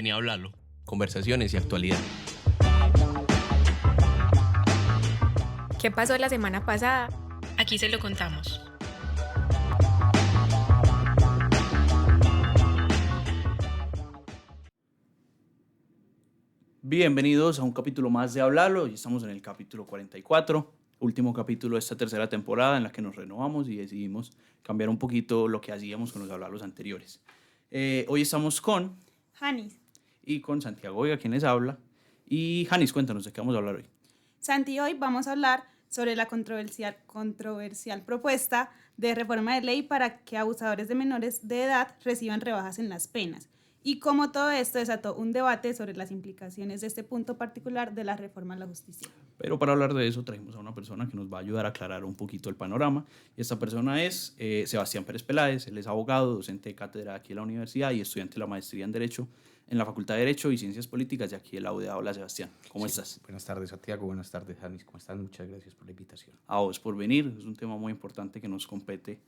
Vení a hablarlo. Conversaciones y actualidad. ¿Qué pasó la semana pasada? Aquí se lo contamos. Bienvenidos a un capítulo más de Hablarlo. Hoy estamos en el capítulo 44, último capítulo de esta tercera temporada en la que nos renovamos y decidimos cambiar un poquito lo que hacíamos con los Hablarlos anteriores. Hoy estamos con Janis. y con Santiago Vega, quien les habla. Y Janis, cuéntanos de qué vamos a hablar hoy. Santi, hoy vamos a hablar sobre la controversial propuesta de reforma de ley para que abusadores de menores de edad reciban rebajas en las penas y cómo todo esto desató un debate sobre las implicaciones de este punto particular de la reforma a la justicia. Pero para hablar de eso trajimos a una persona que nos va a ayudar a aclarar un poquito el panorama. Y esta persona es Sebastián Pérez Peláez. Él es abogado, docente de cátedra aquí en la universidad y estudiante de la maestría en Derecho en la Facultad de Derecho y Ciencias Políticas de aquí de la UdeA. Hola, Sebastián, ¿cómo estás? Buenas tardes, Santiago. Buenas tardes, Janis. ¿Cómo están? Muchas gracias por la invitación. A vos por venir. Es un tema muy importante que nos compete,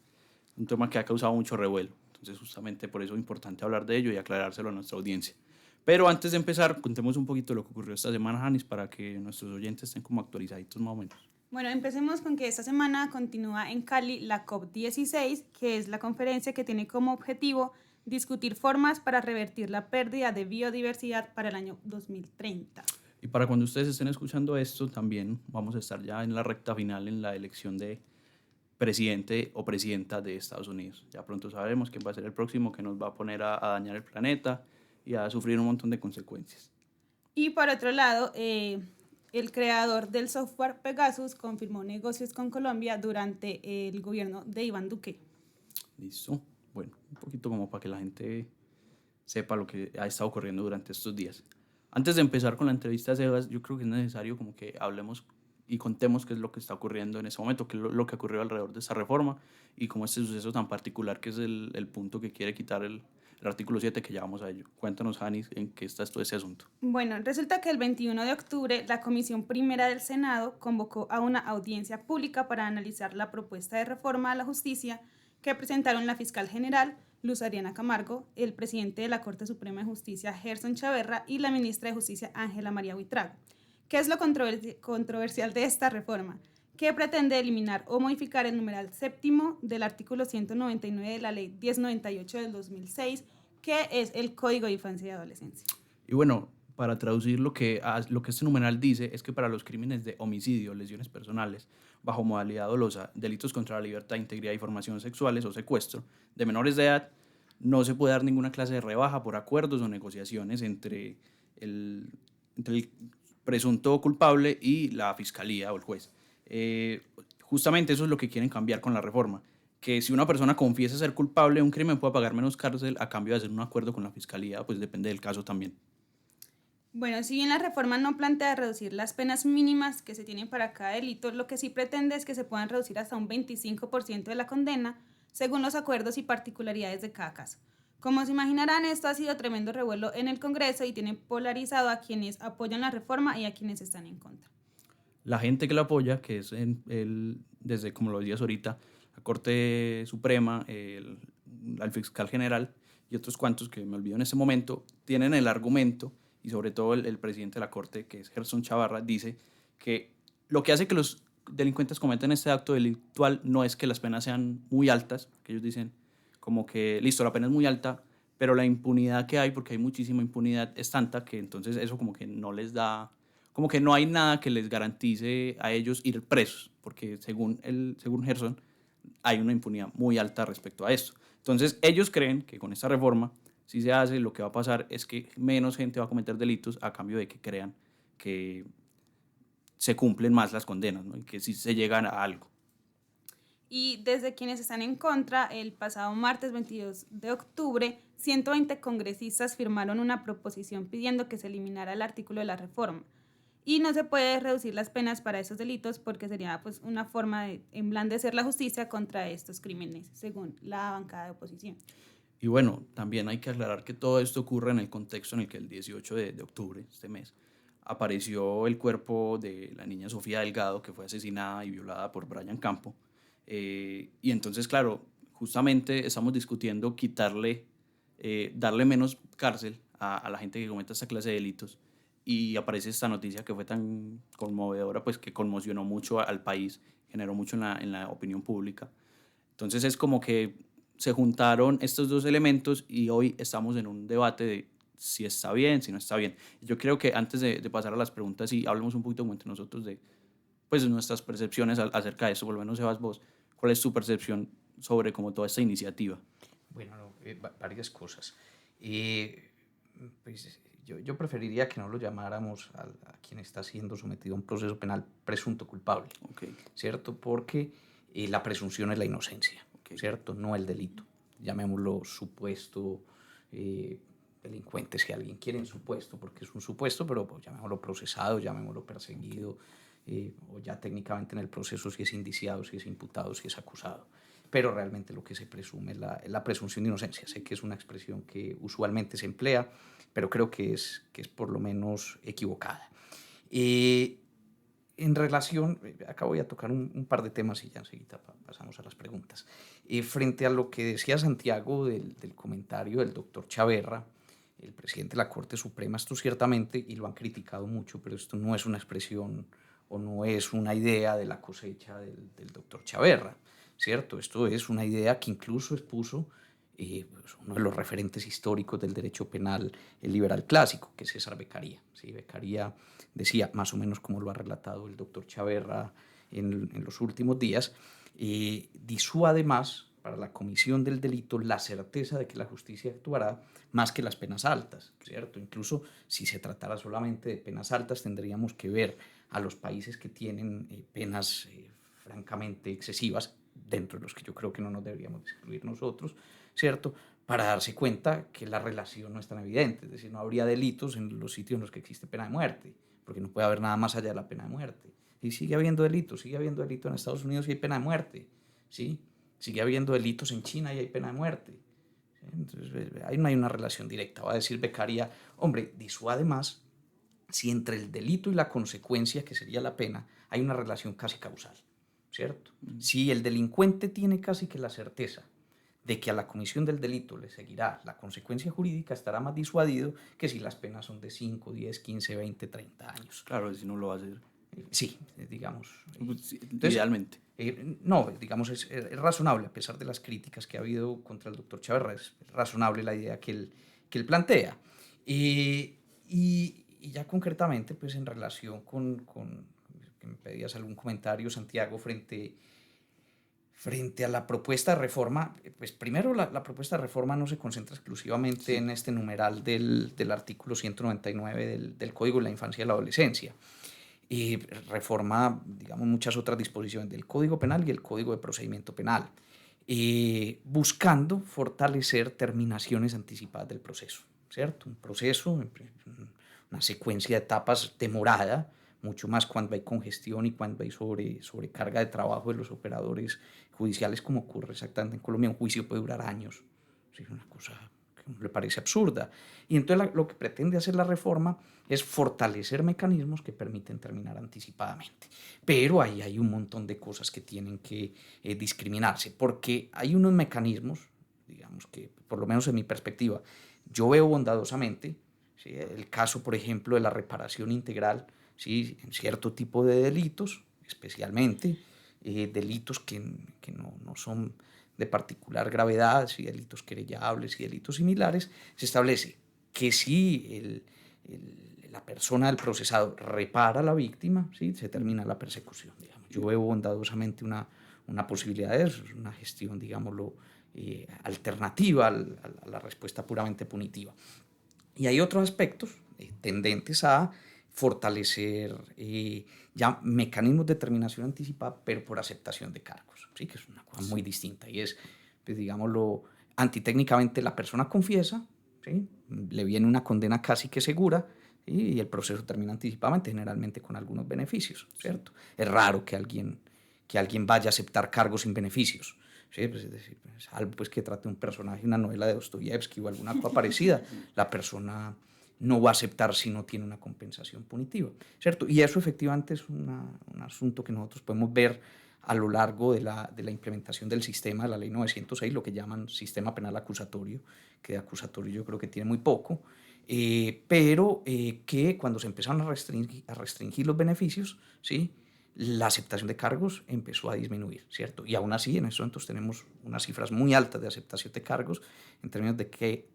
un tema que ha causado mucho revuelo. Entonces, justamente por eso es importante hablar de ello y aclarárselo a nuestra audiencia. Pero antes de empezar, contemos un poquito lo que ocurrió esta semana, Janis, para que nuestros oyentes estén como actualizaditos más o menos. Bueno, empecemos con que esta semana continúa en Cali la COP16, que es la conferencia que tiene como objetivo discutir formas para revertir la pérdida de biodiversidad para el año 2030. Y para cuando ustedes estén escuchando esto, también vamos a estar ya en la recta final en la elección de presidente o presidenta de Estados Unidos. Ya pronto sabremos quién va a ser el próximo que nos va a poner a dañar el planeta y a sufrir un montón de consecuencias. Y por otro lado, el creador del software Pegasus confirmó negocios con Colombia durante el gobierno de Iván Duque. Listo. Bueno, un poquito como para que la gente sepa lo que ha estado ocurriendo durante estos días. Antes de empezar con la entrevista a Sebas, yo creo que es necesario como que hablemos y contemos qué es lo que está ocurriendo en ese momento, qué es lo que ocurrió alrededor de esta reforma y cómo este suceso tan particular que es el punto que quiere quitar el artículo 7, que ya vamos a ello. Cuéntanos, Janis, en qué está todo ese asunto. Bueno, resulta que el 21 de octubre la Comisión Primera del Senado convocó a una audiencia pública para analizar la propuesta de reforma a la justicia que presentaron la fiscal general Luz Ariana Camargo, el presidente de la Corte Suprema de Justicia Gerson Chaverra y la ministra de Justicia Ángela María Buitrago. ¿Qué es lo controversial de esta reforma? Que pretende eliminar o modificar el numeral séptimo del artículo 199 de la Ley 1098 del 2006, que es el Código de Infancia y Adolescencia. Y bueno, para traducir lo que este numeral dice es que para los crímenes de homicidio, lesiones personales, bajo modalidad dolosa, delitos contra la libertad, integridad y formación sexuales o secuestro de menores de edad, no se puede dar ninguna clase de rebaja por acuerdos o negociaciones entre el presunto culpable y la fiscalía o el juez. Justamente eso es lo que quieren cambiar con la reforma, que si una persona confiesa ser culpable de un crimen puede pagar menos cárcel a cambio de hacer un acuerdo con la fiscalía, pues depende del caso también. Bueno, si bien la reforma no plantea reducir las penas mínimas que se tienen para cada delito, lo que sí pretende es que se puedan reducir hasta un 25% de la condena, según los acuerdos y particularidades de cada caso. Como se imaginarán, esto ha sido tremendo revuelo en el Congreso y tiene polarizado a quienes apoyan la reforma y a quienes están en contra. La gente que la apoya, que es desde, como lo decías ahorita, la Corte Suprema, el fiscal general y otros cuantos que me olvido en ese momento, tienen el argumento, y sobre todo el presidente de la Corte, que es Gerson Chavarra, dice que lo que hace que los delincuentes cometan este acto delictual no es que las penas sean muy altas, que ellos dicen como que, listo, la pena es muy alta, pero la impunidad que hay, porque hay muchísima impunidad, es tanta que entonces eso como que no les da, como que no hay nada que les garantice a ellos ir presos, porque según Gerson, hay una impunidad muy alta respecto a esto. Entonces ellos creen que con esta reforma, si se hace, lo que va a pasar es que menos gente va a cometer delitos a cambio de que crean que se cumplen más las condenas, ¿no? Y que sí se llegan a algo. Y desde quienes están en contra, el pasado martes 22 de octubre, 120 congresistas firmaron una proposición pidiendo que se eliminara el artículo de la reforma. Y no se puede reducir las penas para esos delitos porque sería pues, una forma de emblandecer la justicia contra estos crímenes, según la bancada de oposición. Y bueno, también hay que aclarar que todo esto ocurre en el contexto en el que el 18 de octubre, este mes, apareció el cuerpo de la niña Sofía Delgado, que fue asesinada y violada por Brian Campo. Y entonces, claro, justamente estamos discutiendo darle menos cárcel a la gente que comete esta clase de delitos y aparece esta noticia que fue tan conmovedora, pues que conmocionó mucho al país, generó mucho en la opinión pública. Entonces es como que se juntaron estos dos elementos y hoy estamos en un debate de si está bien, si no está bien. Yo creo que antes de pasar a las preguntas y hablemos un poquito entre nosotros de pues, nuestras percepciones acerca de eso, por lo menos Sebas, vos, ¿cuál es tu percepción sobre como toda esta iniciativa? Bueno, varias cosas. Pues yo preferiría que no lo llamáramos a quien está siendo sometido a un proceso penal presunto culpable, Okay. ¿cierto? Porque la presunción es la inocencia, Okay. ¿cierto? No el delito. Llamémoslo supuesto delincuente, si alguien quiere en supuesto, porque es un supuesto, pero pues, llamémoslo procesado, llamémoslo perseguido, o ya técnicamente en el proceso si es indiciado, si es imputado, si es acusado. Pero realmente lo que se presume es la presunción de inocencia. Sé que es una expresión que usualmente se emplea, pero creo que es por lo menos equivocada. En relación, acá voy a tocar un par de temas y ya enseguida pasamos a las preguntas. Frente a lo que decía Santiago del comentario del doctor Chaverra, el presidente de la Corte Suprema, esto ciertamente, y lo han criticado mucho, pero esto no es una expresión o no es una idea de la cosecha del doctor Chaverra, ¿cierto? Esto es una idea que incluso expuso pues uno de los referentes históricos del derecho penal, el liberal clásico, que es César Beccaria. ¿Sí? Beccaria decía, más o menos como lo ha relatado el doctor Chaverra en los últimos días, disuade más para la comisión del delito la certeza de que la justicia actuará más que las penas altas, ¿cierto? Incluso si se tratara solamente de penas altas, tendríamos que ver a los países que tienen penas francamente excesivas, dentro de los que yo creo que no nos deberíamos excluir nosotros, ¿cierto? Para darse cuenta que la relación no es tan evidente, es decir, no habría delitos en los sitios en los que existe pena de muerte, porque no puede haber nada más allá de la pena de muerte. Y sigue habiendo delitos en Estados Unidos y hay pena de muerte, ¿sí? Sigue habiendo delitos en China y hay pena de muerte. ¿Sí? Entonces, ahí no hay una relación directa. Va a decir Beccaria, hombre, disuade más si entre el delito y la consecuencia, que sería la pena, hay una relación casi causal, ¿cierto? Si el delincuente tiene casi que la certeza de que a la comisión del delito le seguirá la consecuencia jurídica, estará más disuadido que si las penas son de 5, 10, 15, 20, 30 años. Claro, si no lo va a hacer. Sí, digamos. Entonces, idealmente. No, digamos, es razonable, a pesar de las críticas que ha habido contra el doctor Chaverra, es razonable la idea que él plantea. Y ya concretamente, pues en relación con que me pedías algún comentario, Santiago, frente a la propuesta de reforma, pues primero la propuesta de reforma no se concentra exclusivamente en este numeral del artículo 199 del Código de la Infancia y la Adolescencia. Reforma, digamos, muchas otras disposiciones del Código Penal y el Código de Procedimiento Penal, buscando fortalecer terminaciones anticipadas del proceso, ¿cierto? Un proceso, una secuencia de etapas demorada, mucho más cuando hay congestión y cuando hay sobrecarga de trabajo de los operadores judiciales, como ocurre exactamente en Colombia. Un juicio puede durar años, es una cosa que a uno le parece absurda. Y entonces lo que pretende hacer la reforma es fortalecer mecanismos que permiten terminar anticipadamente. Pero ahí hay un montón de cosas que tienen que discriminarse, porque hay unos mecanismos, digamos que, por lo menos en mi perspectiva, yo veo bondadosamente, ¿sí? El caso, por ejemplo, de la reparación integral, ¿sí? En cierto tipo de delitos, especialmente delitos que no son de particular gravedad, ¿sí? Delitos querellables y delitos similares, se establece que si la persona del procesado repara a la víctima, ¿sí? Se termina la persecución. Digamos. Yo veo bondadosamente una posibilidad de eso, es una gestión, digámoslo, alternativa a la respuesta puramente punitiva. Y hay otros aspectos tendentes a fortalecer ya mecanismos de terminación anticipada, pero por aceptación de cargos, ¿sí? Que es una cosa muy distinta y es, pues, digámoslo, antitécnicamente la persona confiesa, ¿sí? Le viene una condena casi que segura, ¿sí? Y el proceso termina anticipadamente, generalmente con algunos beneficios, ¿cierto? Es raro que alguien vaya a aceptar cargos sin beneficios. Sí, pues, es decir, salvo pues, que trate un personaje, una novela de Dostoyevsky o alguna cosa parecida, la persona no va a aceptar si no tiene una compensación punitiva, ¿cierto? Y eso efectivamente es un asunto que nosotros podemos ver a lo largo de la implementación del sistema de la Ley 906, lo que llaman sistema penal acusatorio, que de acusatorio yo creo que tiene muy poco, pero que cuando se empezaron a restringir los beneficios, ¿sí?, la aceptación de cargos empezó a disminuir, ¿cierto? Y aún así, en estos momentos tenemos unas cifras muy altas de aceptación de cargos, en términos de que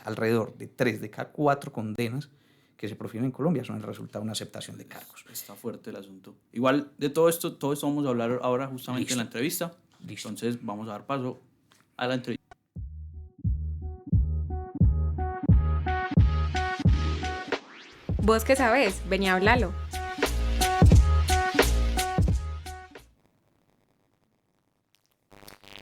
alrededor de 3 de cada 4 condenas que se profieren en Colombia son el resultado de una aceptación de cargos. Está fuerte el asunto. Igual de todo esto vamos a hablar ahora justamente Listo. en la entrevista. Listo. Entonces vamos a dar paso a la entrevista. ¿Vos qué sabés? Vení a hablarlo.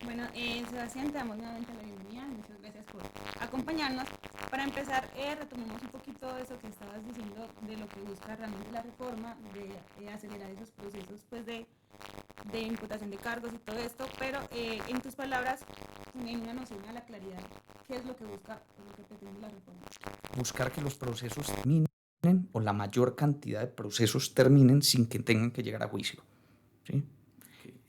Bueno, Sebastián, te damos nuevamente la bienvenida. Muchas gracias por acompañarnos. Para empezar, retomemos un poquito eso que estabas diciendo de lo que busca realmente la reforma, de acelerar esos procesos pues, de imputación de cargos y todo esto, pero en tus palabras, en una noción a la claridad, ¿qué es lo que busca o lo que pretende la reforma? Buscar que los procesos terminen, o la mayor cantidad de procesos terminen sin que tengan que llegar a juicio, ¿sí?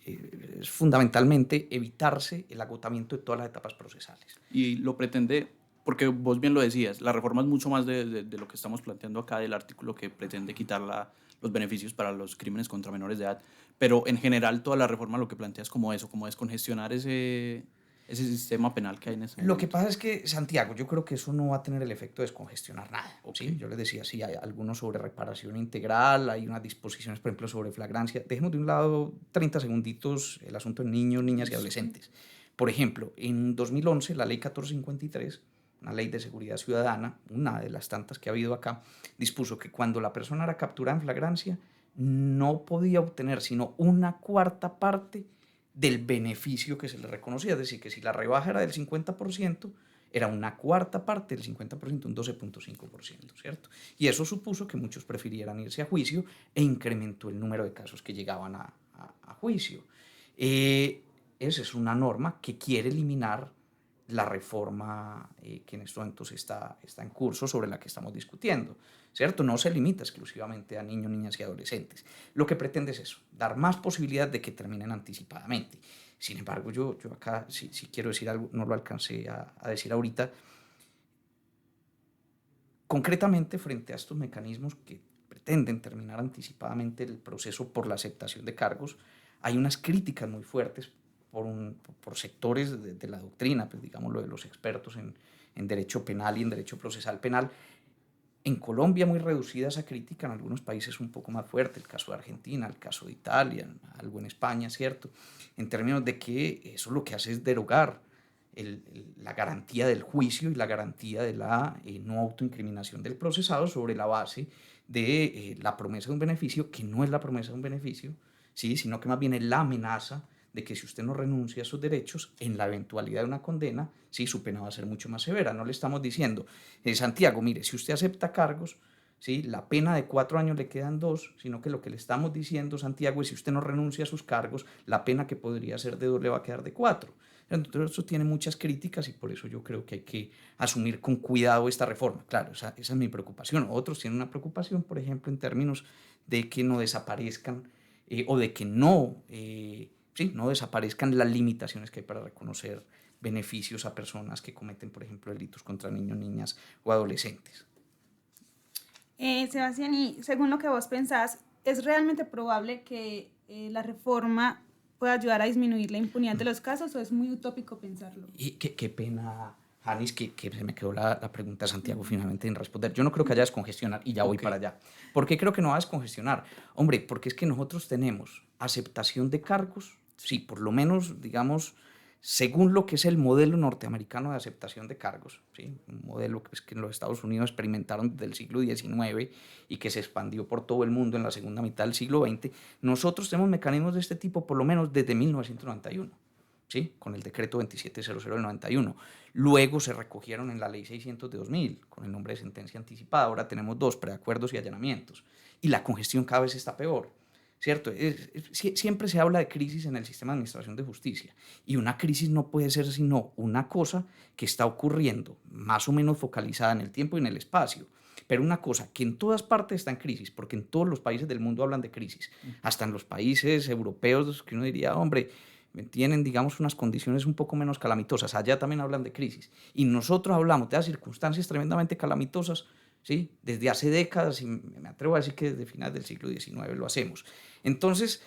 Es fundamentalmente evitarse el agotamiento de todas las etapas procesales. Y lo pretende, porque vos bien lo decías, la reforma es mucho más de lo que estamos planteando acá, del artículo que pretende quitar los beneficios para los crímenes contra menores de edad, pero en general toda la reforma lo que plantea es como eso, como descongestionar ese sistema penal que hay en ese momento. Lo que pasa es que, Santiago, yo creo que eso no va a tener el efecto de descongestionar nada. ¿Sí? Yo les decía, sí, hay algunos sobre reparación integral, hay unas disposiciones, por ejemplo, sobre flagrancia. Dejemos de un lado 30 segunditos el asunto de niños, niñas y adolescentes. Por ejemplo, en 2011, la ley 1453, una ley de seguridad ciudadana, una de las tantas que ha habido acá, dispuso que cuando la persona era capturada en flagrancia, no podía obtener sino una cuarta parte del beneficio que se le reconocía, es decir, que si la rebaja era del 50%, era una cuarta parte del 50%, un 12.5%, ¿cierto? Y eso supuso que muchos prefirieran irse a juicio e incrementó el número de casos que llegaban a juicio. Esa es una norma que quiere eliminar la reforma que en estos momentos está en curso, sobre la que estamos discutiendo, ¿cierto? No se limita exclusivamente a niños, niñas y adolescentes. Lo que pretende es eso, dar más posibilidad de que terminen anticipadamente. Sin embargo, yo acá sí quiero decir algo, no lo alcancé a decir ahorita. Concretamente, frente a estos mecanismos que pretenden terminar anticipadamente el proceso por la aceptación de cargos, hay unas críticas muy fuertes por sectores de la doctrina, pues digámoslo, de los expertos en derecho penal y en derecho procesal penal. En Colombia muy reducida esa crítica, en algunos países un poco más fuerte, el caso de Argentina, el caso de Italia, algo en España, ¿cierto? En términos de que eso lo que hace es derogar la garantía del juicio y la garantía de la no autoincriminación del procesado sobre la base de la promesa de un beneficio, que no es la promesa de un beneficio, ¿sí?, sino que más bien es la amenaza de que si usted no renuncia a sus derechos, en la eventualidad de una condena, sí, su pena va a ser mucho más severa. No le estamos diciendo, Santiago, mire, si usted acepta cargos, sí, la pena de 4 años le quedan 2, sino que lo que le estamos diciendo, Santiago, es si usted no renuncia a sus cargos, la pena que podría ser de 2 le va a quedar de 4. Entonces, eso tiene muchas críticas y por eso yo creo que hay que asumir con cuidado esta reforma. Claro, esa es mi preocupación. Otros tienen una preocupación, por ejemplo, en términos de que no desaparezcan o de que no desaparezcan las limitaciones que hay para reconocer beneficios a personas que cometen, por ejemplo, delitos contra niños, niñas o adolescentes. Sebastián, y según lo que vos pensás, ¿es realmente probable que la reforma pueda ayudar a disminuir la impunidad de los casos o es muy utópico pensarlo? Y qué pena, Janis, que se me quedó la pregunta de Santiago finalmente en responder. Yo no creo que haya descongestionar y ya voy para allá. ¿Por qué creo que no va a descongestionar? Hombre, porque es que nosotros tenemos aceptación de cargos, sí, por lo menos, digamos, según lo que es el modelo norteamericano de aceptación de cargos, ¿sí? Un modelo que en los Estados Unidos experimentaron desde el siglo XIX y que se expandió por todo el mundo en la segunda mitad del siglo XX. Nosotros tenemos mecanismos de este tipo por lo menos desde 1991. ¿Sí? Con el decreto 2700 del 91. Luego se recogieron en la ley 600 de 2000, con el nombre de sentencia anticipada. Ahora tenemos 2, preacuerdos y allanamientos. Y la congestión cada vez está peor, ¿cierto? Siempre se habla de crisis en el sistema de administración de justicia. Y una crisis no puede ser sino una cosa que está ocurriendo más o menos focalizada en el tiempo y en el espacio. Pero una cosa que en todas partes está en crisis, porque en todos los países del mundo hablan de crisis. Hasta en los países europeos, que uno diría, hombre, tienen, digamos, unas condiciones un poco menos calamitosas. Allá también hablan de crisis. Y nosotros hablamos de las circunstancias tremendamente calamitosas, ¿sí? Desde hace décadas, y me atrevo a decir que desde finales del siglo XIX lo hacemos. Entonces,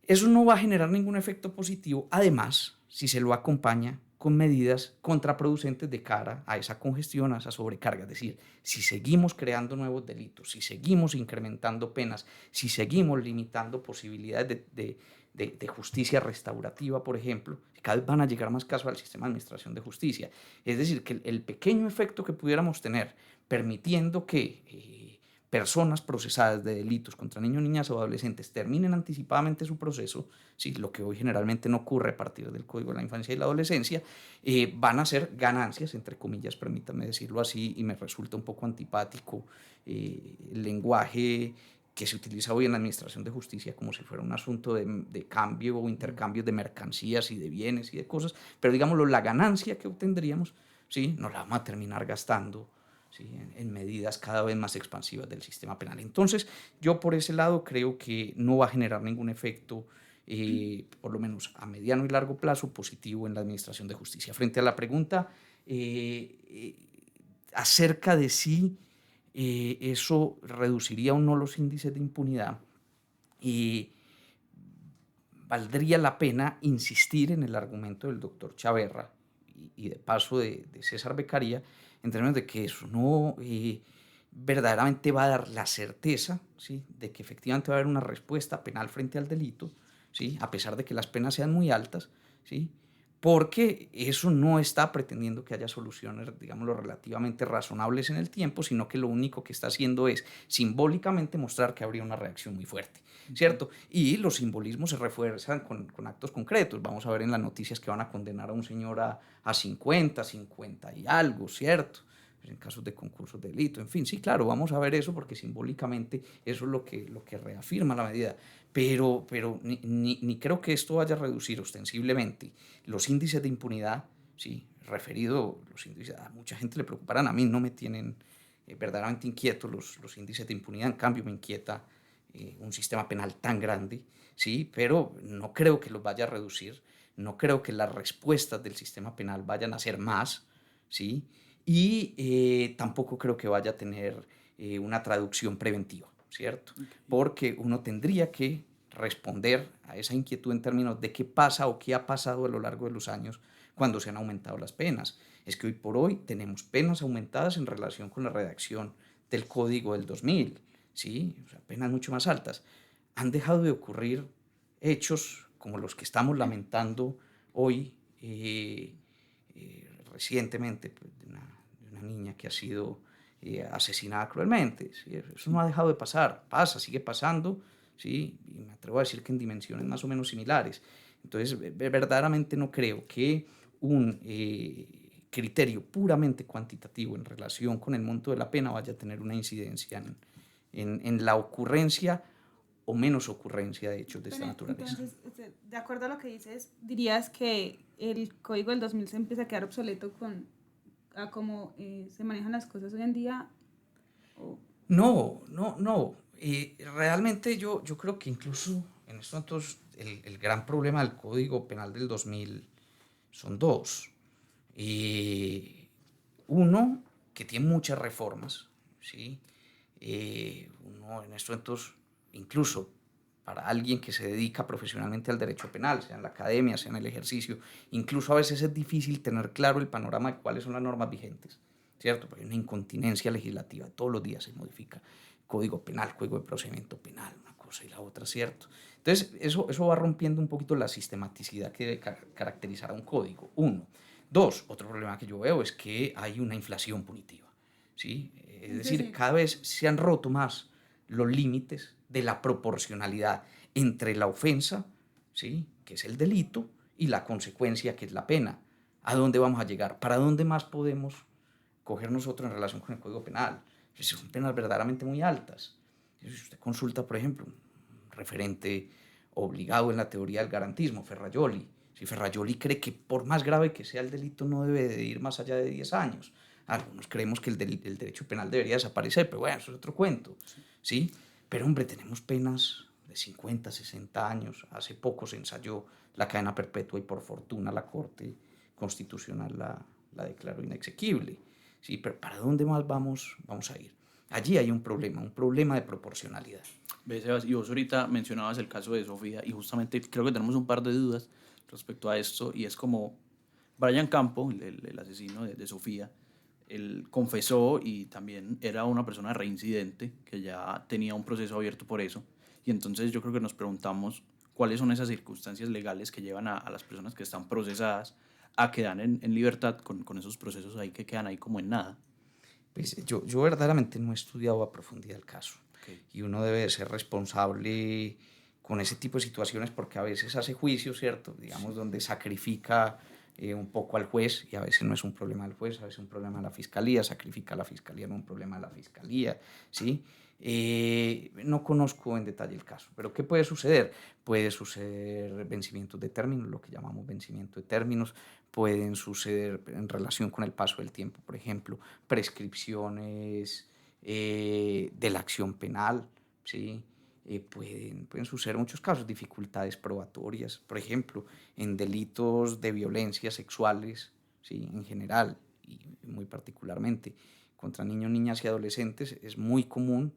eso no va a generar ningún efecto positivo. Además, si se lo acompaña con medidas contraproducentes de cara a esa congestión, a esa sobrecarga. Es decir, si seguimos creando nuevos delitos, si seguimos incrementando penas, si seguimos limitando posibilidades de justicia restaurativa, por ejemplo, cada vez van a llegar más casos al sistema de administración de justicia. Es decir, que el pequeño efecto que pudiéramos tener permitiendo que personas procesadas de delitos contra niños, niñas o adolescentes terminen anticipadamente su proceso, ¿sí? Lo que hoy generalmente no ocurre a partir del Código de la Infancia y la Adolescencia, van a ser ganancias, entre comillas, permítanme decirlo así, y me resulta un poco antipático el lenguaje que se utiliza hoy en la administración de justicia como si fuera un asunto de cambio o intercambio de mercancías y de bienes y de cosas, pero digámoslo, la ganancia que obtendríamos, ¿sí? Nos la vamos a terminar gastando, ¿sí? en medidas cada vez más expansivas del sistema penal. Entonces, yo por ese lado creo que no va a generar ningún efecto, por lo menos a mediano y largo plazo, positivo en la administración de justicia. Frente a la pregunta acerca de si eso reduciría o no los índices de impunidad, valdría la pena insistir en el argumento del doctor Chaverra y de paso de César Beccaria, en términos de que eso no verdaderamente va a dar la certeza, ¿sí? De que efectivamente va a haber una respuesta penal frente al delito, ¿sí? A pesar de que las penas sean muy altas, ¿sí? Porque eso no está pretendiendo que haya soluciones, digámoslo, relativamente razonables en el tiempo, sino que lo único que está haciendo es simbólicamente mostrar que habría una reacción muy fuerte, ¿cierto? Y los simbolismos se refuerzan con actos concretos. Vamos a ver en las noticias que van a condenar a un señor a 50 y algo, ¿cierto? En casos de concursos de delito, en fin, sí, claro, vamos a ver eso porque simbólicamente eso es lo que reafirma la medida, pero ni creo que esto vaya a reducir ostensiblemente los índices de impunidad, sí, referido, los índices, a mucha gente le preocuparán, a mí no me tienen verdaderamente inquietos los índices de impunidad, en cambio me inquieta un sistema penal tan grande, sí, pero no creo que los vaya a reducir, no creo que las respuestas del sistema penal vayan a ser más, sí, y tampoco creo que vaya a tener una traducción preventiva, ¿cierto? Porque uno tendría que responder a esa inquietud en términos de qué pasa o qué ha pasado a lo largo de los años cuando se han aumentado las penas. Es que hoy por hoy tenemos penas aumentadas en relación con la redacción del Código del 2000, ¿sí? O sea, penas mucho más altas. Han dejado de ocurrir hechos como los que estamos lamentando hoy, recientemente, pues, de una niña que ha sido asesinada cruelmente, ¿sí? Eso no ha dejado de pasar, sigue pasando, ¿sí? Y me atrevo a decir que en dimensiones más o menos similares. Entonces, verdaderamente no creo que un criterio puramente cuantitativo en relación con el monto de la pena vaya a tener una incidencia en la ocurrencia o menos ocurrencia de hechos de esta naturaleza. Entonces, de acuerdo a lo que dices, dirías que el Código del 2000 se empieza a quedar obsoleto a cómo se manejan las cosas hoy en día. No. Realmente yo creo que incluso en estos momentos el gran problema del Código Penal del 2000 son dos. Uno, que tiene muchas reformas, ¿sí? Uno en estos momentos, incluso para alguien que se dedica profesionalmente al derecho penal, sea en la academia, sea en el ejercicio, incluso a veces es difícil tener claro el panorama de cuáles son las normas vigentes, ¿cierto? Porque hay una incontinencia legislativa, todos los días se modifica Código Penal, Código de Procedimiento Penal, una cosa y la otra, ¿cierto? Entonces, eso va rompiendo un poquito la sistematicidad que debe caracterizar a un código, uno. Dos, otro problema que yo veo es que hay una inflación punitiva, ¿sí? Es decir, cada vez se han roto más los límites de la proporcionalidad entre la ofensa, ¿sí? Que es el delito, y la consecuencia, que es la pena. ¿A dónde vamos a llegar? ¿Para dónde más podemos coger nosotros en relación con el Código Penal? Son penas verdaderamente muy altas. Si usted consulta, por ejemplo, un referente obligado en la teoría del garantismo, Ferrajoli. Si Ferrajoli cree que por más grave que sea el delito no debe de ir más allá de 10 años. Algunos creemos que el derecho penal debería desaparecer, pero bueno, eso es otro cuento, ¿sí? Pero hombre, tenemos penas de 50, 60 años. Hace poco se ensayó la cadena perpetua y por fortuna la Corte Constitucional la declaró inexequible. Sí, pero ¿para dónde más vamos a ir? Allí hay un problema de proporcionalidad. Ve, Sebas, y vos ahorita mencionabas el caso de Sofía y justamente creo que tenemos un par de dudas respecto a esto y es como Brian Campo, el asesino de Sofía, él confesó y también era una persona reincidente que ya tenía un proceso abierto por eso y entonces yo creo que nos preguntamos cuáles son esas circunstancias legales que llevan a las personas que están procesadas a quedar en libertad con esos procesos ahí que quedan ahí como en nada. Pues yo verdaderamente no he estudiado a profundidad el caso. Okay. Y uno debe ser responsable con ese tipo de situaciones porque a veces hace juicio, ¿cierto? Digamos, donde sacrifica un poco al juez y a veces no es un problema del juez, a veces es un problema de la fiscalía, sacrifica a la fiscalía, no un problema de la fiscalía, ¿sí? No conozco en detalle el caso, pero ¿qué puede suceder? Puede suceder vencimientos de términos, lo que llamamos vencimiento de términos, pueden suceder en relación con el paso del tiempo, por ejemplo, prescripciones de la acción penal, ¿sí? Pueden suceder muchos casos, dificultades probatorias, por ejemplo, en delitos de violencia sexuales, ¿sí? En general y muy particularmente contra niños, niñas y adolescentes, es muy común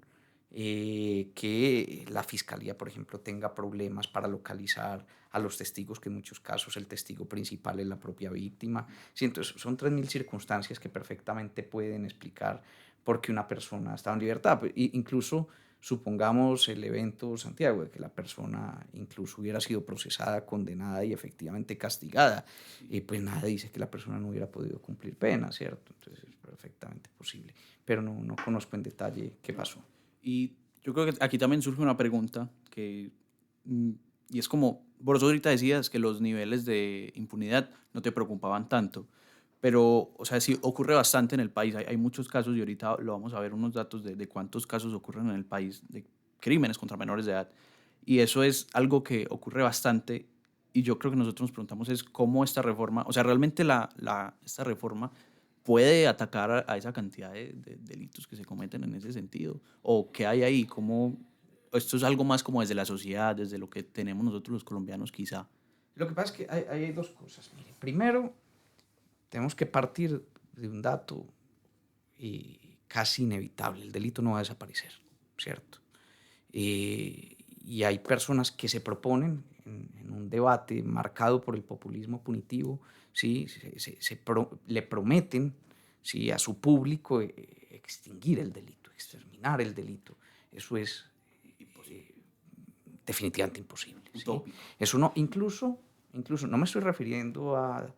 que la fiscalía, por ejemplo, tenga problemas para localizar a los testigos, que en muchos casos el testigo principal es la propia víctima. Sí, entonces son 3.000 circunstancias que perfectamente pueden explicar por qué una persona estaba en libertad. Incluso supongamos el evento Santiago, de que la persona incluso hubiera sido procesada, condenada y efectivamente castigada, pues nada dice que la persona no hubiera podido cumplir pena, ¿cierto? Entonces es perfectamente posible, pero no conozco en detalle qué pasó. Y yo creo que aquí también surge una pregunta y es como, vos ahorita decías que los niveles de impunidad no te preocupaban tanto, pero, o sea, sí ocurre bastante en el país. Hay muchos casos y ahorita lo vamos a ver unos datos de cuántos casos ocurren en el país de crímenes contra menores de edad. Y eso es algo que ocurre bastante y yo creo que nosotros nos preguntamos es cómo esta reforma, o sea, realmente esta reforma puede atacar a esa cantidad de delitos que se cometen en ese sentido. ¿O qué hay ahí? ¿Cómo, esto es algo más como desde la sociedad, desde lo que tenemos nosotros los colombianos quizá? Lo que pasa es que hay dos cosas. Mire, primero, tenemos que partir de un dato casi inevitable. El delito no va a desaparecer, ¿cierto? Y hay personas que se proponen en un debate marcado por el populismo punitivo, ¿sí? Le prometen, ¿sí?, a su público extinguir el delito, exterminar el delito. Eso es definitivamente imposible, ¿sí? Eso no, incluso no me estoy refiriendo a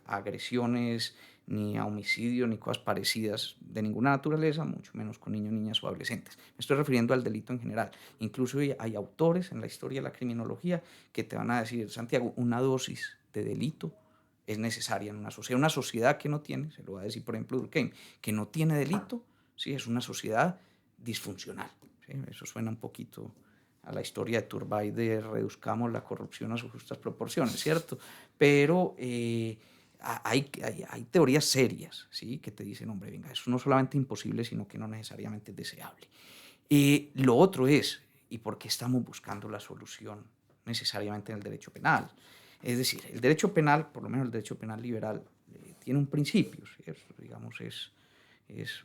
agresiones, ni a homicidio, ni cosas parecidas de ninguna naturaleza, mucho menos con niños, niñas o adolescentes. Me estoy refiriendo al delito en general. Incluso hay autores en la historia de la criminología que te van a decir, Santiago, una dosis de delito es necesaria en una sociedad. Una sociedad que no tiene, se lo va a decir por ejemplo Durkheim, que no tiene delito, ¿sí?, es una sociedad disfuncional, ¿sí? Eso suena un poquito a la historia de Turbay de reduzcamos la corrupción a sus justas proporciones, ¿cierto? Pero hay teorías serias, ¿sí?, que te dicen, hombre, venga, eso no es solamente imposible, sino que no necesariamente es deseable. Lo otro es, ¿y por qué estamos buscando la solución necesariamente en el derecho penal? Es decir, el derecho penal, por lo menos el derecho penal liberal, tiene un principio, ¿sí? Digamos, es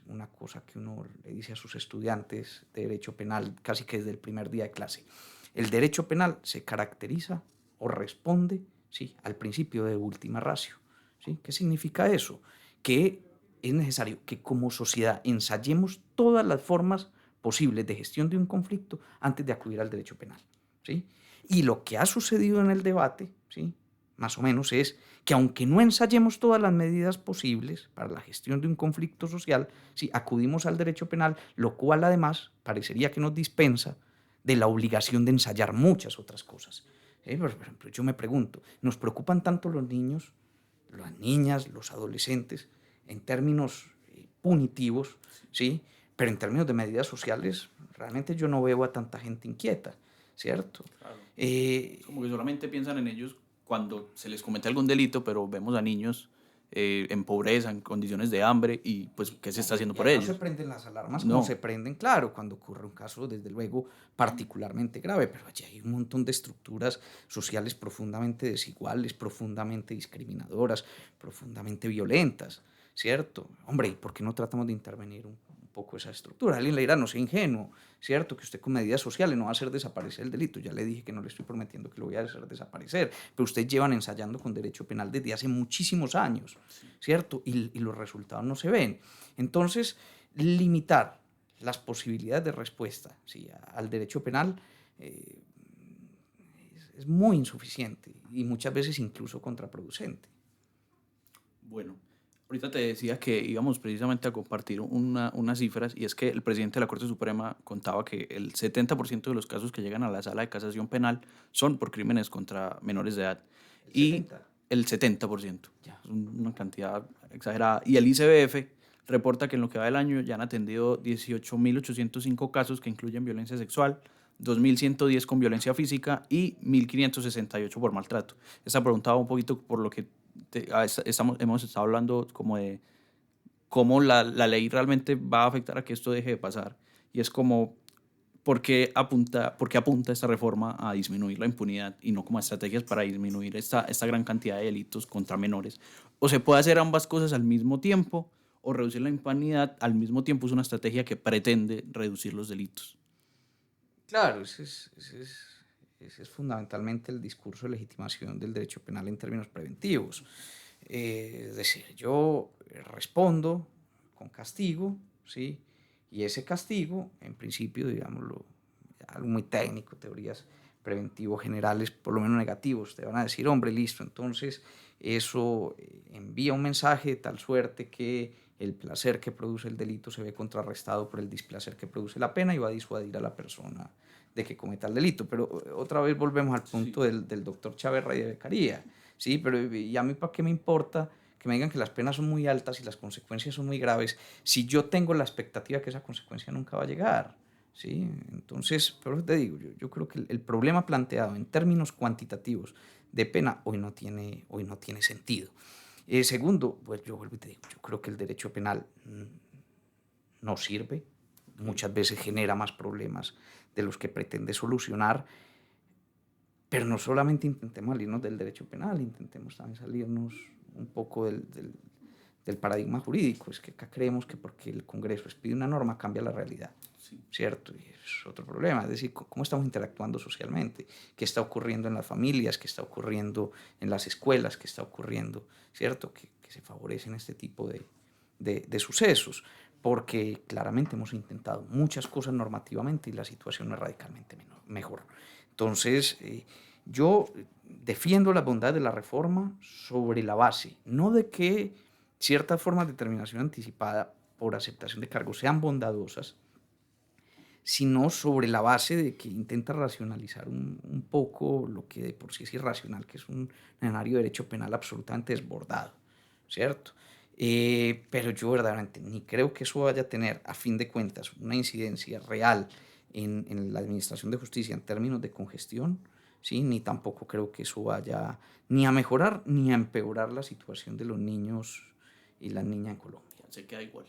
una cosa que uno le dice a sus estudiantes de derecho penal casi que desde el primer día de clase. El derecho penal se caracteriza o responde, ¿sí?, al principio de última ratio, ¿sí? ¿Qué significa eso? Que es necesario que como sociedad ensayemos todas las formas posibles de gestión de un conflicto antes de acudir al derecho penal, ¿sí? Y lo que ha sucedido en el debate, ¿sí?, más o menos es que aunque no ensayemos todas las medidas posibles para la gestión de un conflicto social, ¿sí?, acudimos al derecho penal, lo cual además parecería que nos dispensa de la obligación de ensayar muchas otras cosas. Por ejemplo, yo me pregunto, ¿nos preocupan tanto los niños, las niñas, los adolescentes en términos punitivos, ¿sí?, pero en términos de medidas sociales realmente yo no veo a tanta gente inquieta, ¿cierto? Claro. Es como que solamente piensan en ellos cuando se les comete algún delito, pero vemos a niños en pobreza, en condiciones de hambre, y pues ¿qué se está haciendo por No ellos? se prenden las alarmas, No. no se prenden, claro, cuando ocurre un caso, desde luego, particularmente grave, pero allí hay un montón de estructuras sociales profundamente desiguales, profundamente discriminadoras, profundamente violentas, ¿cierto? Hombre, ¿y por qué no tratamos de intervenir un poco esa estructura? Alguien le dirá, no sea ingenuo, ¿cierto? Que usted con medidas sociales no va a hacer desaparecer el delito. Ya le dije que no le estoy prometiendo que lo voy a hacer desaparecer, pero ustedes llevan ensayando con derecho penal desde hace muchísimos años, ¿cierto? Y los resultados no se ven. Entonces, limitar las posibilidades de respuesta, ¿sí?, al derecho penal es muy insuficiente y muchas veces incluso contraproducente. Bueno, ahorita te decía que íbamos precisamente a compartir unas cifras, y es que el presidente de la Corte Suprema contaba que el 70% de los casos que llegan a la sala de casación penal son por crímenes contra menores de edad. Y el 70%. Ya. Es una cantidad exagerada. Y el ICBF reporta que en lo que va del año ya han atendido 18.805 casos que incluyen violencia sexual, 2.110 con violencia física y 1.568 por maltrato. Esta pregunta va un poquito por lo que hemos estado hablando como de cómo la ley realmente va a afectar a que esto deje de pasar. Y es como, ¿por qué apunta esta reforma a disminuir la impunidad y no como a estrategias para disminuir esta gran cantidad de delitos contra menores? O se puede hacer ambas cosas al mismo tiempo, o reducir la impunidad al mismo tiempo es una estrategia que pretende reducir los delitos. Claro, ese es fundamentalmente el discurso de legitimación del derecho penal en términos preventivos. Es decir, yo respondo con castigo, ¿sí? Y ese castigo, en principio, digámoslo, algo muy técnico, teorías preventivos generales, por lo menos negativos, te van a decir, hombre, listo, entonces eso envía un mensaje de tal suerte que el placer que produce el delito se ve contrarrestado por el displacer que produce la pena y va a disuadir a la persona de que cometa el delito. Pero otra vez volvemos al punto del doctor Chaverra y de Beccaria, ¿sí? Pero ¿y a mí para qué me importa que me digan que las penas son muy altas y las consecuencias son muy graves si yo tengo la expectativa que esa consecuencia nunca va a llegar? ¿Sí? Entonces, por eso te digo, yo creo que el problema planteado en términos cuantitativos de pena hoy no tiene sentido. Segundo, pues yo vuelvo y te digo, yo creo que el derecho penal no sirve, muchas veces genera más problemas de los que pretende solucionar, pero no solamente intentemos salirnos del derecho penal, intentemos también salirnos un poco del paradigma jurídico. Es que acá creemos que porque el Congreso expide una norma cambia la realidad, ¿cierto? Y es otro problema, es decir, cómo estamos interactuando socialmente, qué está ocurriendo en las familias, qué está ocurriendo en las escuelas, qué está ocurriendo, ¿cierto? Que se favorecen este tipo de sucesos, porque claramente hemos intentado muchas cosas normativamente y la situación no es radicalmente mejor. Entonces, yo defiendo la bondad de la reforma sobre la base, no de que ciertas formas de determinación anticipada por aceptación de cargos sean bondadosas, sino sobre la base de que intenta racionalizar un poco lo que de por sí es irracional, que es un escenario de derecho penal absolutamente desbordado, ¿cierto? Pero yo verdaderamente ni creo que eso vaya a tener, a fin de cuentas, una incidencia real en la administración de justicia en términos de congestión, ¿sí? Ni tampoco creo que eso vaya ni a mejorar ni a empeorar la situación de los niños y las niñas en Colombia. Se queda igual.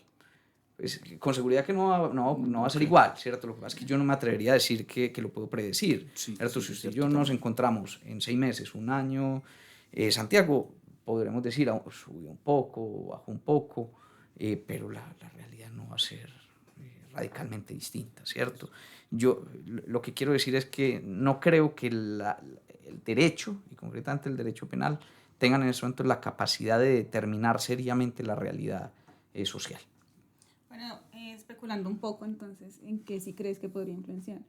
Pues, con seguridad que no va a ser igual, ¿cierto? Lo que pasa es que yo no me atrevería a decir que lo puedo predecir, ¿cierto? Si usted y yo nos encontramos en 6 meses, un año, Santiago, podremos decir, subió un poco, bajó un poco, pero la realidad no va a ser radicalmente distinta, ¿cierto? Yo lo que quiero decir es que no creo que el derecho, y concretamente el derecho penal, tengan en ese momento la capacidad de determinar seriamente la realidad social. Bueno, especulando un poco entonces, ¿en qué sí crees que podría influenciar?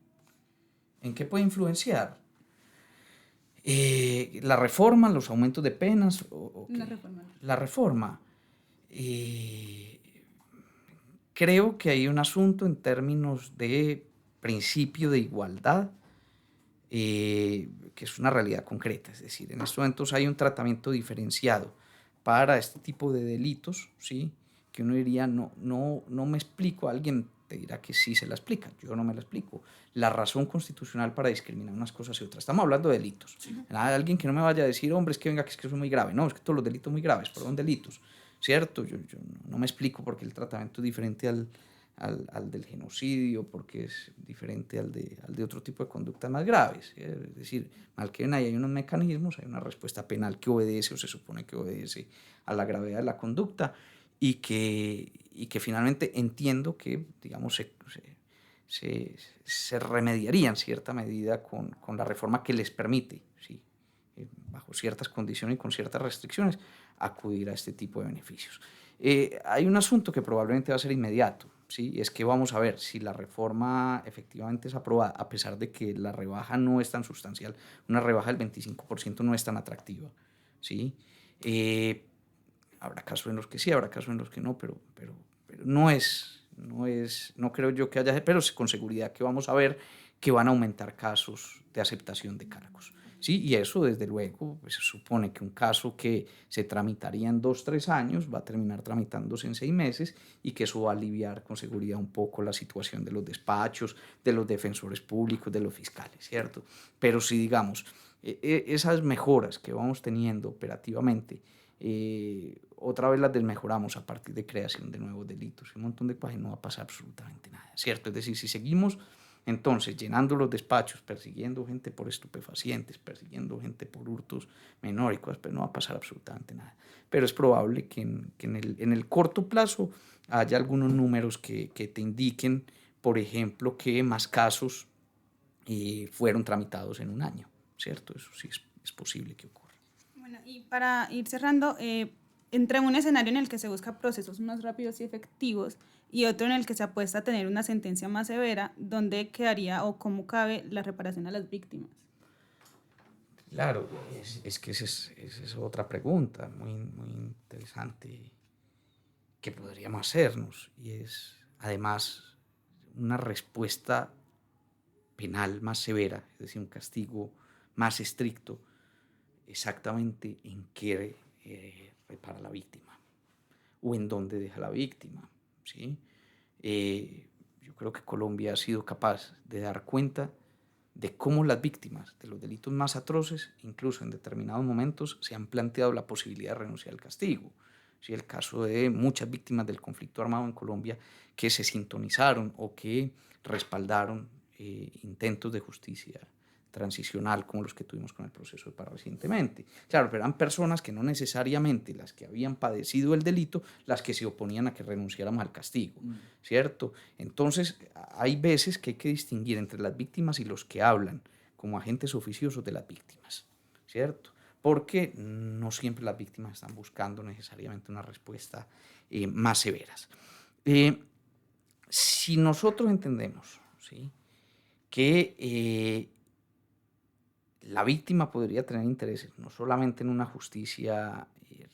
¿En qué puede influenciar? ¿La reforma, los aumentos de penas? La reforma. Creo que hay un asunto en términos de principio de igualdad, que es una realidad concreta. Es decir, en estos momentos hay un tratamiento diferenciado para este tipo de delitos, ¿sí? Que uno diría, no me explico a alguien te dirá que sí se la explica. Yo no me la explico. La razón constitucional para discriminar unas cosas y otras. Estamos hablando de delitos. Hay alguien que no me vaya a decir, hombre, es que venga, que es que eso es muy grave. No, es que todos los delitos son muy graves, pero son delitos, ¿cierto? Yo no me explico por qué el tratamiento es diferente al del genocidio, porque es diferente al de otro tipo de conductas más graves. Es decir, mal que bien hay unos mecanismos, hay una respuesta penal que obedece o se supone que obedece a la gravedad de la conducta y que finalmente entiendo que, digamos, se remediaría en cierta medida con la reforma que les permite, ¿sí? Bajo ciertas condiciones y con ciertas restricciones, acudir a este tipo de beneficios. Hay un asunto que probablemente va a ser inmediato, ¿sí? Y es que vamos a ver si la reforma efectivamente es aprobada, a pesar de que la rebaja no es tan sustancial, una rebaja del 25% no es tan atractiva, ¿sí? Habrá casos en los que sí, habrá casos en los que no, pero no creo yo que haya, pero con seguridad que vamos a ver que van a aumentar casos de aceptación de cargos. Sí, y eso desde luego pues, se supone que un caso que se tramitaría en 2 o 3 años va a terminar tramitándose en 6 meses y que eso va a aliviar con seguridad un poco la situación de los despachos, de los defensores públicos, de los fiscales, ¿cierto? Pero si digamos, esas mejoras que vamos teniendo operativamente, otra vez las desmejoramos a partir de creación de nuevos delitos, un montón de cosas y no va a pasar absolutamente nada, ¿cierto? Es decir, si seguimos entonces llenando los despachos, persiguiendo gente por estupefacientes, persiguiendo gente por hurtos menores, pero no va a pasar absolutamente nada. Pero es probable que en el corto plazo haya algunos números que te indiquen, por ejemplo, que más casos fueron tramitados en un año, ¿cierto? Eso sí es posible que ocurra. Bueno, y para ir cerrando, entre un escenario en el que se busca procesos más rápidos y efectivos y otro en el que se apuesta a tener una sentencia más severa, ¿dónde quedaría o cómo cabe la reparación a las víctimas? Claro, es que esa es otra pregunta muy, muy interesante que podríamos hacernos y es además una respuesta penal más severa, es decir, un castigo más estricto exactamente en qué repara la víctima o en dónde deja la víctima, ¿sí? Yo creo que Colombia ha sido capaz de dar cuenta de cómo las víctimas de los delitos más atroces, incluso en determinados momentos, se han planteado la posibilidad de renunciar al castigo. ¿Sí? El caso de muchas víctimas del conflicto armado en Colombia que se sintonizaron o que respaldaron intentos de justicia transicional como los que tuvimos con el proceso de paz recientemente. Claro, pero eran personas que no necesariamente las que habían padecido el delito, las que se oponían a que renunciáramos al castigo, ¿cierto? Entonces, hay veces que hay que distinguir entre las víctimas y los que hablan como agentes oficiosos de las víctimas, ¿cierto? Porque no siempre las víctimas están buscando necesariamente una respuesta más severas. Si nosotros entendemos, ¿sí?, que la víctima podría tener intereses no solamente en una justicia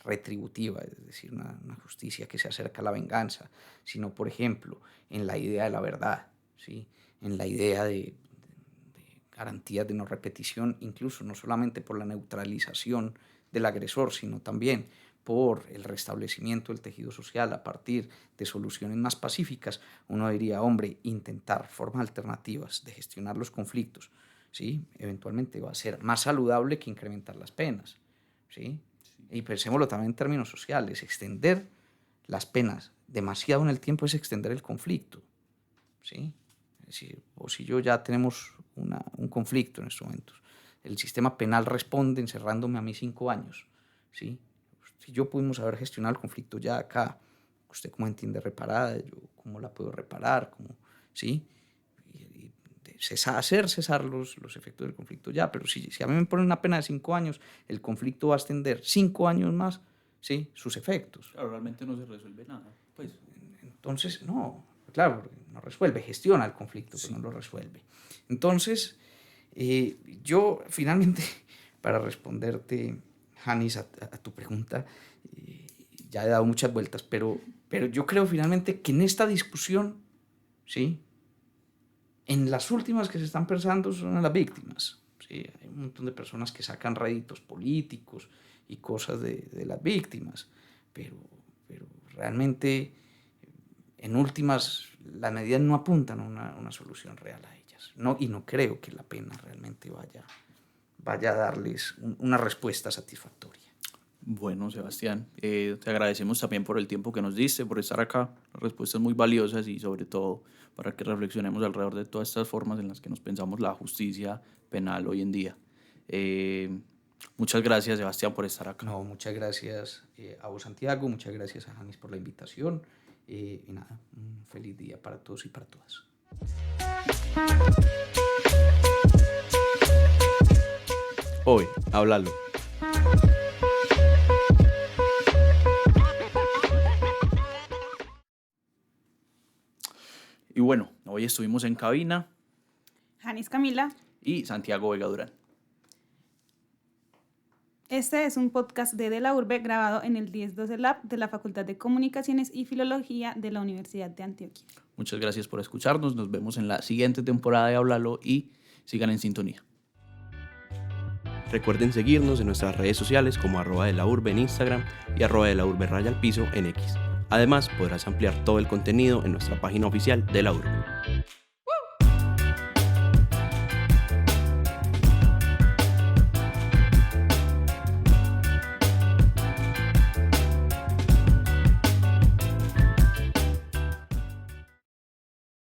retributiva, es decir, una justicia que se acerca a la venganza, sino, por ejemplo, en la idea de la verdad, ¿sí?, en la idea de garantías de no repetición, incluso no solamente por la neutralización del agresor, sino también por el restablecimiento del tejido social a partir de soluciones más pacíficas. Uno diría, hombre, intentar formas alternativas de gestionar los conflictos, ¿sí?, eventualmente va a ser más saludable que incrementar las penas, ¿sí? Y pensémoslo también en términos sociales, extender las penas demasiado en el tiempo es extender el conflicto, ¿sí? Es decir, vos y yo ya tenemos un conflicto en estos momentos. El sistema penal responde encerrándome a mí 5 años, ¿sí? Si yo pudimos haber gestionado el conflicto ya acá, usted cómo entiende reparada, yo cómo la puedo reparar, cómo, ¿sí? Hacer cesar los efectos del conflicto ya, pero si a mí me ponen una pena de 5 años, el conflicto va a extender 5 años más, ¿sí?, sus efectos. Claro, realmente no se resuelve nada. Pues. Entonces, no, claro, no resuelve, gestiona el conflicto, pero no lo resuelve. Entonces, yo finalmente, para responderte, Janis, a tu pregunta, ya he dado muchas vueltas, pero yo creo finalmente que en esta discusión, ¿sí?, en las últimas que se están pensando son a las víctimas, ¿sí? Hay un montón de personas que sacan réditos políticos y cosas de las víctimas, pero realmente en últimas, las medidas no apuntan a una solución real a ellas. Y no creo que la pena realmente vaya a darles una respuesta satisfactoria. Bueno, Sebastián, te agradecemos también por el tiempo que nos diste, por estar acá, respuestas muy valiosas y sobre todo para que reflexionemos alrededor de todas estas formas en las que nos pensamos la justicia penal hoy en día. Muchas gracias, Sebastián, por estar acá. No, muchas gracias a vos, Santiago, muchas gracias a Janis por la invitación y nada, un feliz día para todos y para todas. Hoy, háblalo. Y bueno, hoy estuvimos en cabina Janis Camila. y Santiago Vega Durán. Este es un podcast de la Urbe grabado en el 1012 Lab de la Facultad de Comunicaciones y Filología de la Universidad de Antioquia. Muchas gracias por escucharnos, nos vemos en la siguiente temporada de Háblalo y sigan en sintonía. Recuerden seguirnos en nuestras redes sociales como @delaurbe en Instagram y @delaurbe_en X. Además, podrás ampliar todo el contenido en nuestra página oficial de la Urbe.